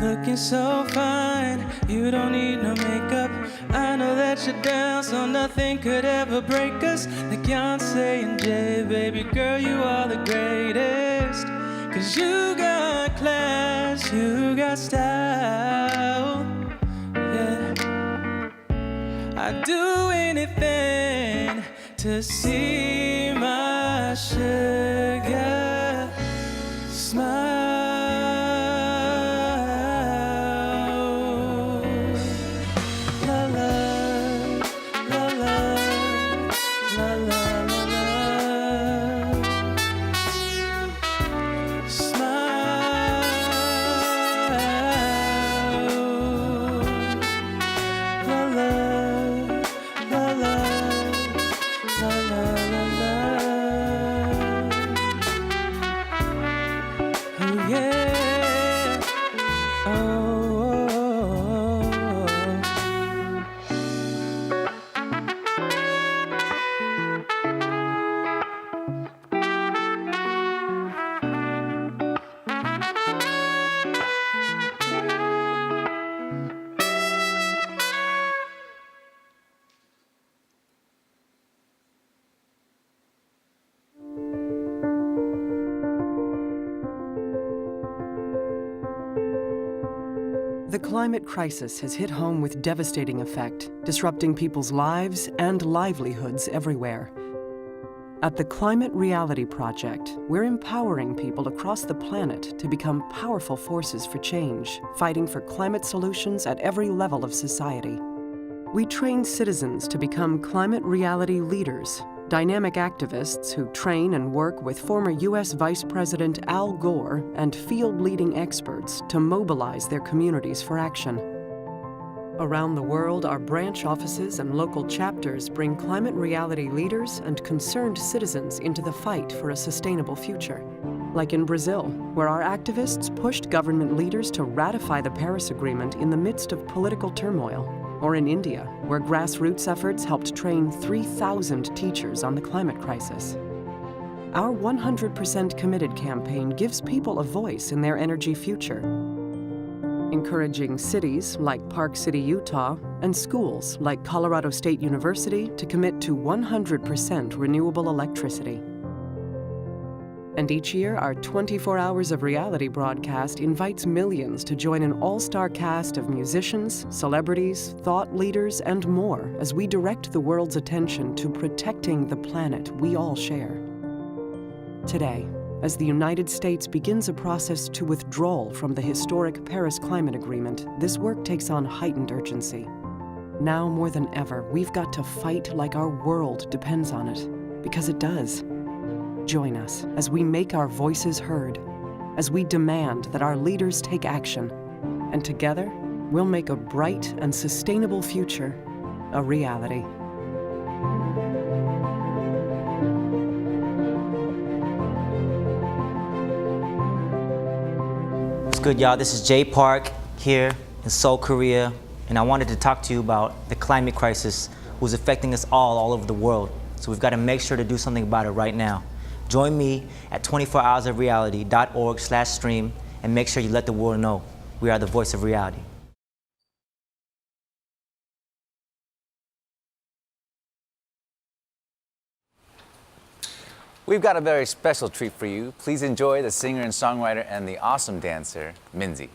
Looking so fine, you don't need no makeup. I know that you're down, so nothing could ever break us. Like Beyonce and Jay, baby girl, you are the greatest. 'Cause you got class, you got style, yeah. I'd do anything to see my sugar smile. La la, la la, la la la la. Smile. La la, la la, la la la la. Oh yeah. Oh, oh, oh, The climate crisis has hit home with devastating effect, disrupting people's lives and livelihoods everywhere. At the Climate Reality Project, we're empowering people across the planet to become powerful forces for change, fighting for climate solutions at every level of society. We train citizens to become climate reality leaders, dynamic activists who train and work with former U.S. Vice President Al Gore and field-leading experts to mobilize their communities for action. Around the world, our branch offices and local chapters bring climate reality leaders and concerned citizens into the fight for a sustainable future. Like in Brazil, where our activists pushed government leaders to ratify the Paris Agreement in the midst of political turmoil. Or in India, where grassroots efforts helped train 3,000 teachers on the climate crisis. Our 100% Committed campaign gives people a voice in their energy future, encouraging cities like Park City, Utah, and schools like Colorado State University to commit to 100% renewable electricity. And each year, our 24 Hours of Reality broadcast invites millions to join an all-star cast of musicians, celebrities, thought leaders, and more as we direct the world's attention to protecting the planet we all share. Today, as the United States begins a process to withdrawal from the historic Paris Climate Agreement, this work takes on heightened urgency. Now more than ever, we've got to fight like our world depends on it, because it does. Join us as we make our voices heard, as we demand that our leaders take action, and together, we'll make a bright and sustainable future a reality. What's good, y'all? This is Jay Park here in Seoul, Korea, and I wanted to talk to you about the climate crisis who's affecting us all over the world. So we've got to make sure to do something about it right now. Join me at 24hoursofreality.org/stream and make sure you let the world know we are the voice of reality. We've got a very special treat for you. Please enjoy the singer and songwriter and the awesome dancer, Minzy.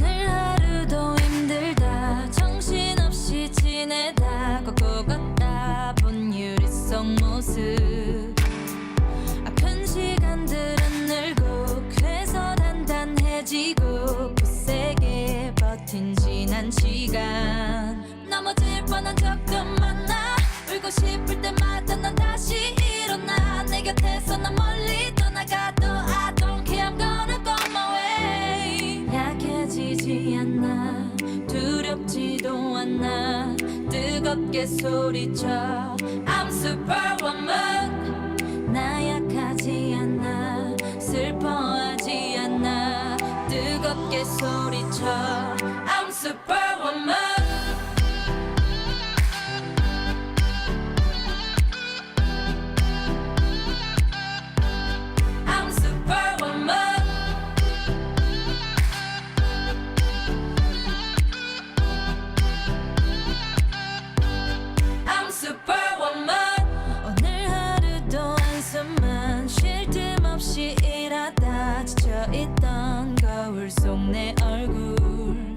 오늘 하루도 힘들다 정신없이 지내다 걷고 걷다 본 유리 속 모습 아픈 시간들은 늘고 그래서 단단해지고 굳세게 버틴 지난 시간 넘어질 뻔한 적도 많아 울고 싶을 때마다 난 다시 일어나 내 곁에서 난 멀리 떠나가도 I don't care I'm gonna go my way 약해지지 않아 두렵지도 않아 뜨겁게 소리쳐 I'm superwoman 나 약하지 않아 슬퍼하지 않아 뜨겁게 소리쳐 I'm superwoman I'm superwoman I'm superwoman 오늘 하루도 한숨만 쉴 틈 없이 일하다 지쳐있던 거울 속 내 얼굴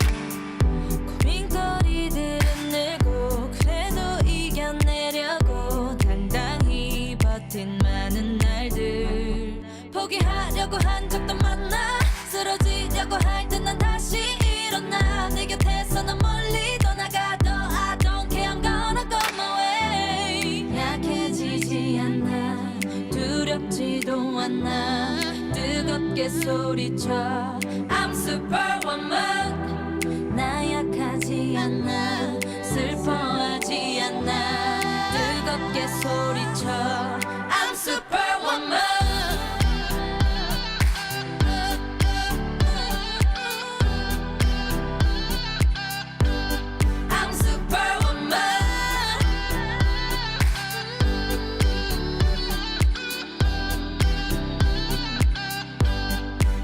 고민거리들은 늘고 그래도 이겨내려고 당당히 버틴 많은 날들 포기하려고 한 적도 많아 쓰러지려고 할 때 난 다시 일어나 내 곁에서 난 멀리 떠나가도 I don't care I'm gonna go my way 약해지지 않아 두렵지도 않아 뜨겁게 소리쳐 I'm superwoman 나 약하지 않아 슬퍼하지 않아 뜨겁게 소리쳐 I'm superwoman I'm superwoman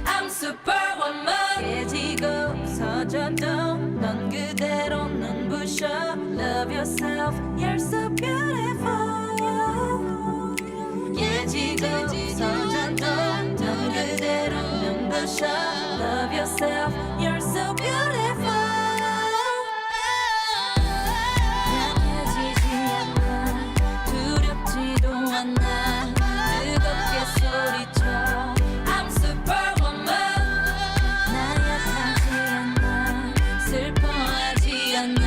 I'm superwoman 깨지고 서져도 넌 그대로 눈부셔 Love yourself You're so beautiful 깨지고 서져도 넌 그대로 눈부셔 Love yourself You're so beautiful 약해지지 않아 두렵지도 않아 뜨겁게 소리쳐 I'm superwoman 나 약하지 않아 슬퍼하지 않아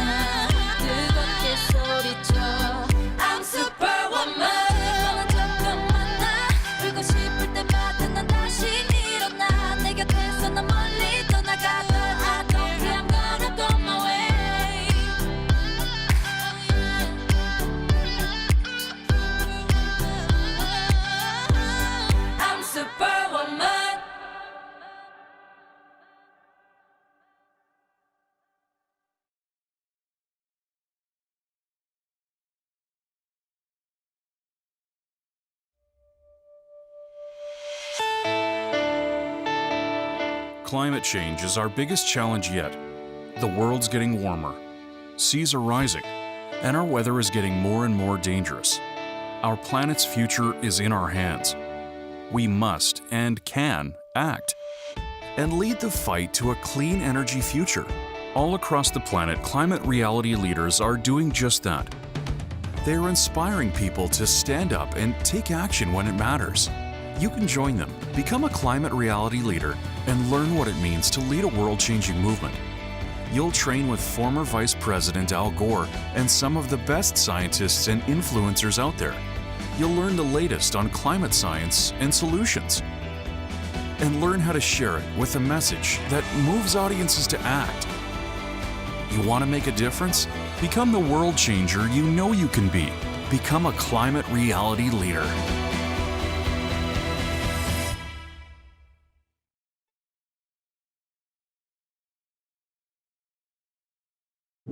뜨겁게 소리쳐 I'm superwoman 뻔한 적도 많아 울고 싶을 때마다 난 다시 일어나 내 곁에서 난 멀리 떠나가도 I don't care I'm gonna go my way I'm superwoman Climate change is our biggest challenge yet. The world's getting warmer, seas are rising, and our weather is getting more and more dangerous. Our planet's future is in our hands. We must and can act and lead the fight to a clean energy future. All across the planet, climate reality leaders are doing just that. They are inspiring people to stand up and take action when it matters. You can join them, become a climate reality leader, and learn what it means to lead a world-changing movement. You'll train with former Vice President Al Gore and some of the best scientists and influencers out there. You'll learn the latest on climate science and solutions, and learn how to share it with a message that moves audiences to act. You want to make a difference? Become the world changer you know you can be. Become a climate reality leader. I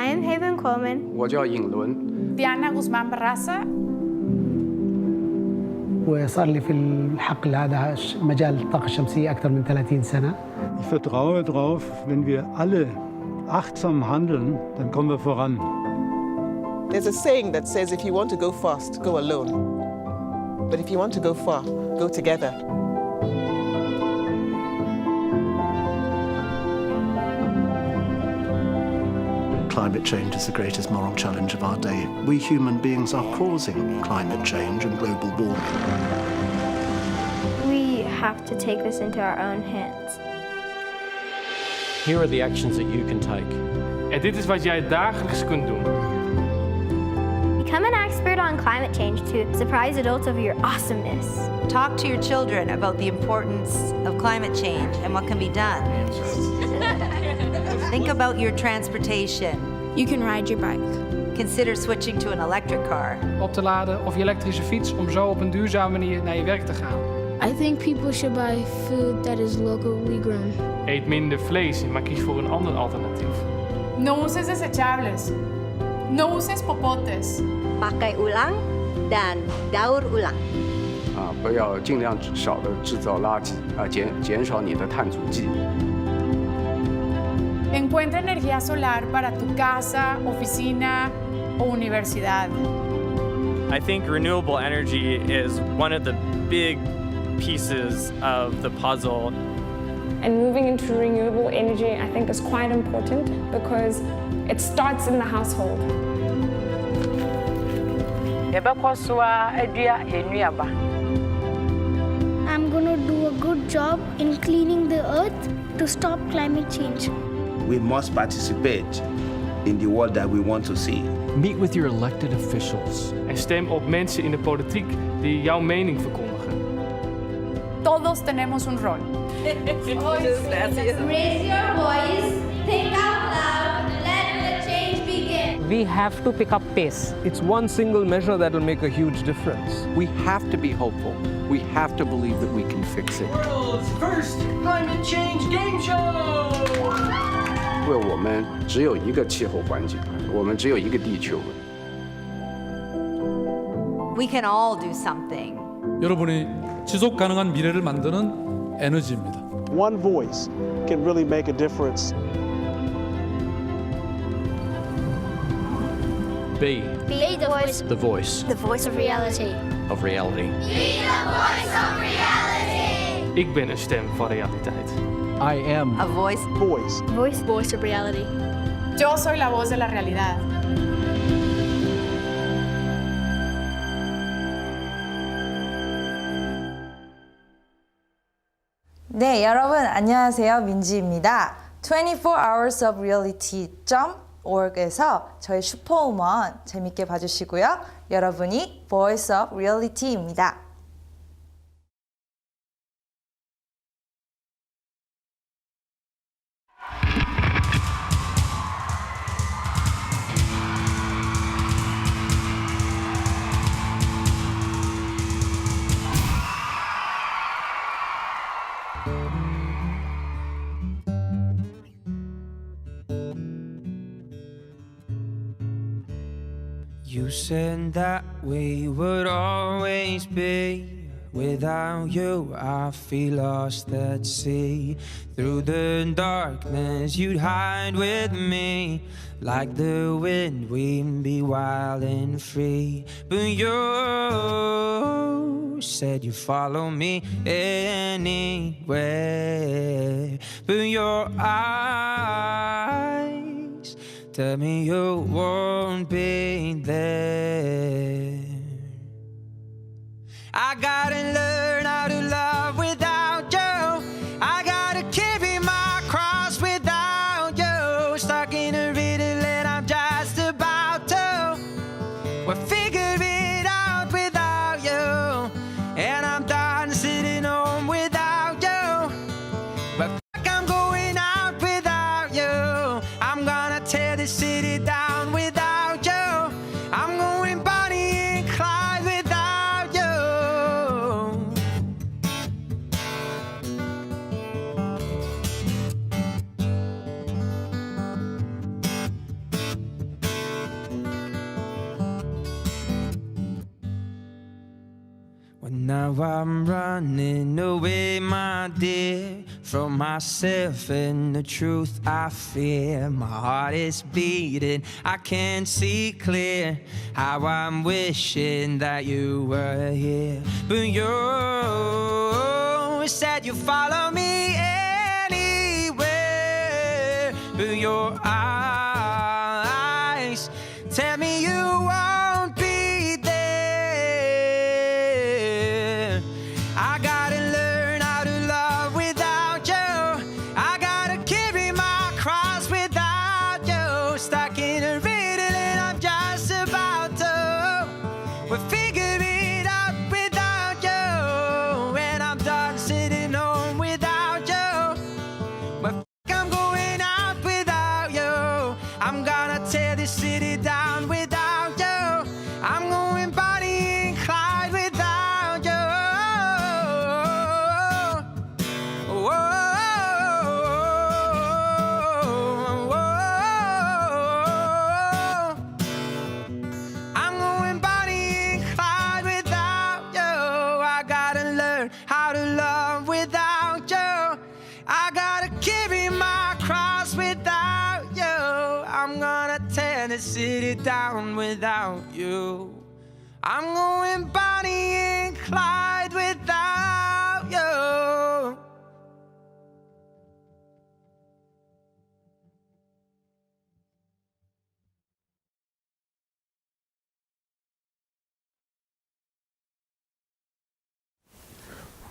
am Haven Coleman. 我叫尹伦。 Diana Guzmán Barraza. وصار لي في الحقل هذا مجال الطاقة الشمسية أكثر من 30 سنة. Ich vertraue darauf, wenn wir alle achtsam handeln, dann kommen wir voran. There's a saying that says if you want to go fast, go alone. But if you want to go far, go together. Climate change is the greatest moral challenge of our day. We human beings are causing climate change and global warming. We have to take this into our own hands. Here are the actions that you can take. En dit is wat jij dagelijks kunt doen. Become an expert on climate change to surprise adults of your awesomeness. Talk to your children about the importance of climate change and what can be done. Think about your transportation. You can ride your bike. Consider switching to an electric car. Op te laden of je elektrische fiets om zo op een duurzame manier naar je werk te gaan. I think people should buy food that is locally grown. Eet minder vlees, maar kies voor een ander alternatief. No uses desechables. No uses popotes. Pakai ulang dan daur ulang. 不要尽量少的制造垃圾，减少你的碳足迹。 Encuentra energía solar para tu casa, oficina o universidad. I think renewable energy is one of the big pieces of the puzzle. And moving into renewable energy, I think, is quite important because it starts in the household. I'm going to do a good job in cleaning the earth to stop climate change. We must participate in the world that we want to see. Meet with your elected officials. En stem op mensen in de politiek die jouw mening verkondigen. Todos tenemos un rol. Raise your voice, think out loud, let the change begin. We have to pick up pace. It's one single measure that will make a huge difference. We have to be hopeful. We have to believe that we can fix it. World's first climate change game show. 因为我们只有一个气候环境，我们只有一个地球。 We can all do something. 여러분이 지속 가능한 미래를 만드는 에너지입니다. One voice can really make a difference. Be Be the voice. the voice The voice of reality. of reality. Be the voice of reality. Ik ben een stem van realiteit. I am A voice. Voice. Voice. Voice of reality. Yo soy la voz de la realidad. 네, 여러분 안녕하세요. 민지입니다. 24 Hours of Reality.org에서 저희 슈퍼우먼 재밌게 봐주시고요. 여러분이 Voice of Reality입니다. You said that we would always be. Without you, I feel lost at sea. Through the darkness, you'd hide with me. Like the wind, we'd be wild and free. But you said you'd follow me anywhere. But your eyes tell me you won't be there. I gotta learn how to love without you. I gotta carry my cross without you. Stuck in a riddle and I'm just about to. We'll figure it out without you. And I'm done sitting home without you. But I'm going out without you. I'm gonna tear this city down without you. I'm going Bonnie and Clyde without you. But now I'm running away, my dear, from myself and the truth I fear. My heart is beating, I can't see clear. How I'm wishing that you were here. But you said you follow me anywhere. But your eyes tell me you won't be there. I gotta learn how to love without you. I gotta carry my cross without you. Stuck in a riddle and I'm just about to. We'll figure it out without you. And I'm done sitting home without you. But I'm going out without you. I'm gonna tear this city down without you. I'm going Bonnie and Clyde without you. Whoa. I'm going Bonnie and Clyde without you. I gotta learn how to love without you. I gotta carry my cross without you. I'm gonna tear the city down without you. I'm going Bonnie and Clyde without you.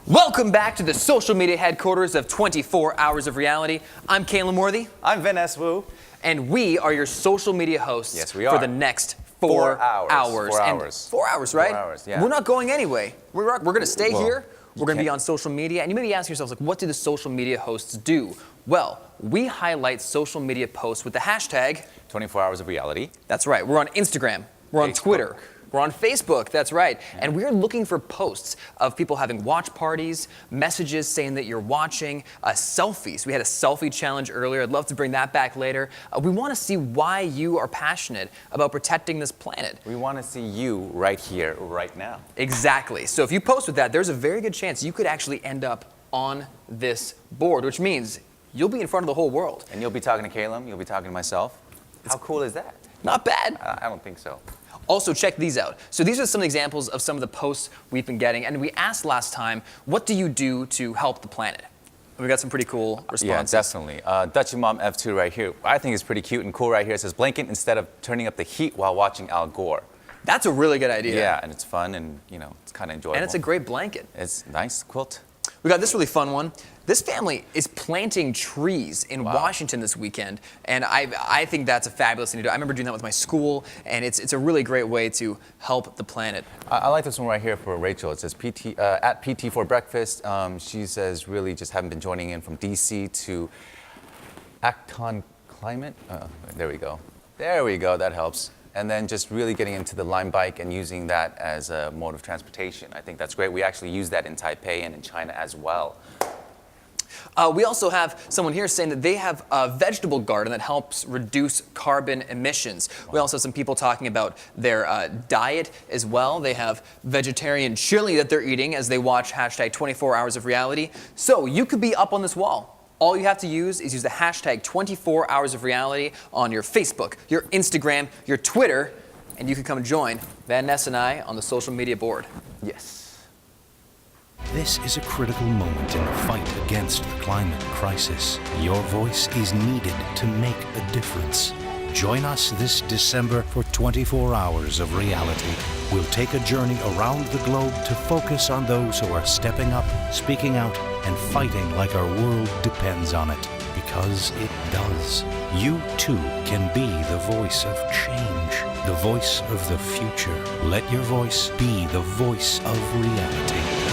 Welcome back to the social media headquarters of 24 Hours of Reality. I'm Caleb Worthy. I'm Vin S. Wu. And we are your social media hosts Yes, we are. for the next 4 hours. 4 And hours. 4 hours, right? 4 hours, yeah. We're not going anyway. We're going to stay Well, here. We're going to be can't- on social media. And you may be asking yourselves, like, what do the social media hosts do? Well, we highlight social media posts with the hashtag 24 Hours of Reality. That's right. We're on Instagram. We're on Twitter. We're on Facebook, that's right. And we're looking for posts of people having watch parties, messages saying that you're watching, selfies. We had a selfie challenge earlier. I'd love to bring that back later. We want to see why you are passionate about protecting this planet. We want to see you right here, right now. Exactly. So if you post with that, there's a very good chance you could actually end up on this board, which means you'll be in front of the whole world. And you'll be talking to Caleb, you'll be talking to myself. How cool is that? Not bad. I don't think so. Also, check these out. So these are some examples of some of the posts we've been getting. And we asked last time, what do you do to help the planet? And we got some pretty cool responses. Yeah, definitely. Dutchy Mom F2 right here. I think it's pretty cute and cool right here. It says, blanket instead of turning up the heat while watching Al Gore. That's a really good idea. Yeah, and it's fun and, you know, it's kind of enjoyable. And it's a great blanket. It's nice quilt. We got this really fun one. This family is planting trees in Washington this weekend, and I think that's a fabulous thing to do. I remember doing that with my school, and it's a really great way to help the planet. I like this one right here for Rachel. It says at PT for breakfast. She says really just haven't been joining in from DC to act on climate. There we go. There we go. That helps. And then just really getting into the Lime bike and using that as a mode of transportation. I think that's great. We actually use that in Taipei and in China as well. We also have someone here saying that they have a vegetable garden that helps reduce carbon emissions. We also have some people talking about their diet as well. They have vegetarian chili that they're eating as they watch hashtag 24 Hours of Reality. So you could be up on this wall. All you have to use is use the hashtag 24 Hours of Reality on your Facebook, your Instagram, your Twitter, and you can come join Van Ness and I on the social media board. Yes. This is a critical moment in the fight against the climate crisis. Your voice is needed to make a difference. Join us this December for 24 Hours of Reality. We'll take a journey around the globe to focus on those who are stepping up, speaking out, and fighting like our world depends on it. Because it does. You too can be the voice of change, the voice of the future. Let your voice be the voice of reality.